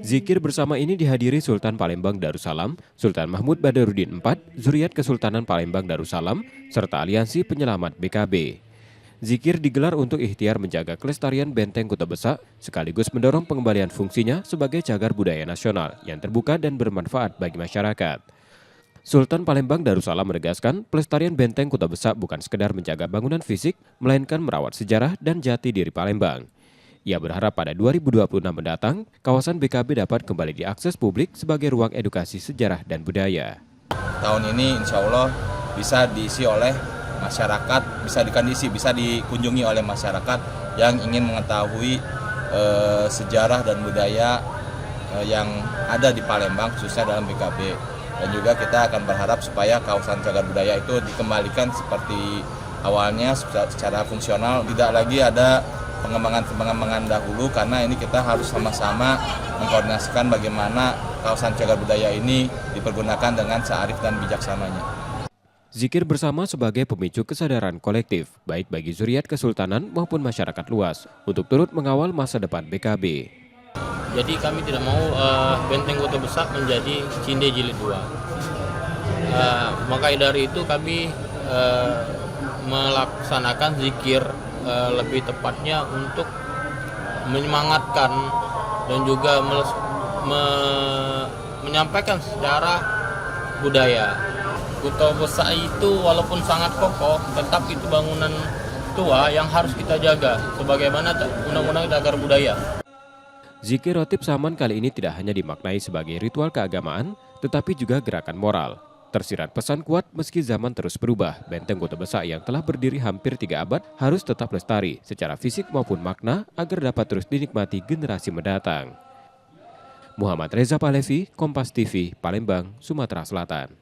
Zikir bersama ini dihadiri Sultan Palembang Darussalam, Sultan Mahmud Badarudin IV, Zuriat Kesultanan Palembang Darussalam, serta Aliansi Penyelamat BKB. Zikir digelar untuk ikhtiar menjaga kelestarian Benteng Kota Besak, sekaligus mendorong pengembalian fungsinya sebagai cagar budaya nasional yang terbuka dan bermanfaat bagi masyarakat. Sultan Palembang Darussalam menegaskan, pelestarian Benteng Kota Besak bukan sekedar menjaga bangunan fisik, melainkan merawat sejarah dan jati diri Palembang. Ia berharap pada 2026 mendatang, kawasan BKB dapat kembali diakses publik sebagai ruang edukasi sejarah dan budaya. Tahun ini insya Allah bisa diisi oleh masyarakat, bisa dikunjungi oleh masyarakat yang ingin mengetahui sejarah dan budaya yang ada di Palembang, khususnya dalam BKB. Dan juga kita akan berharap supaya kawasan cagar budaya itu dikembalikan seperti awalnya secara fungsional, tidak lagi ada pengembangan dahulu, karena ini kita harus sama-sama mengkoordinasikan bagaimana kawasan cagar budaya ini dipergunakan dengan searif dan bijaksananya. Zikir bersama sebagai pemicu kesadaran kolektif, baik bagi Zuriat Kesultanan maupun masyarakat luas, untuk turut mengawal masa depan BKB. Jadi kami tidak mau Benteng Kota Besak menjadi Cinde Jilid 2. Maka dari itu kami melaksanakan zikir lebih tepatnya untuk menyemangatkan dan juga menyampaikan secara budaya. Kota Besak itu walaupun sangat kokoh, tetap itu bangunan tua yang harus kita jaga sebagaimana undang-undang cagar budaya. Zikir Rotib Saman kali ini tidak hanya dimaknai sebagai ritual keagamaan, tetapi juga gerakan moral. Tersirat pesan kuat meski zaman terus berubah, Benteng Kota Besak yang telah berdiri hampir 3 abad harus tetap lestari secara fisik maupun makna agar dapat terus dinikmati generasi mendatang. Muhammad Reza Pahlevi, Kompas TV, Palembang, Sumatera Selatan.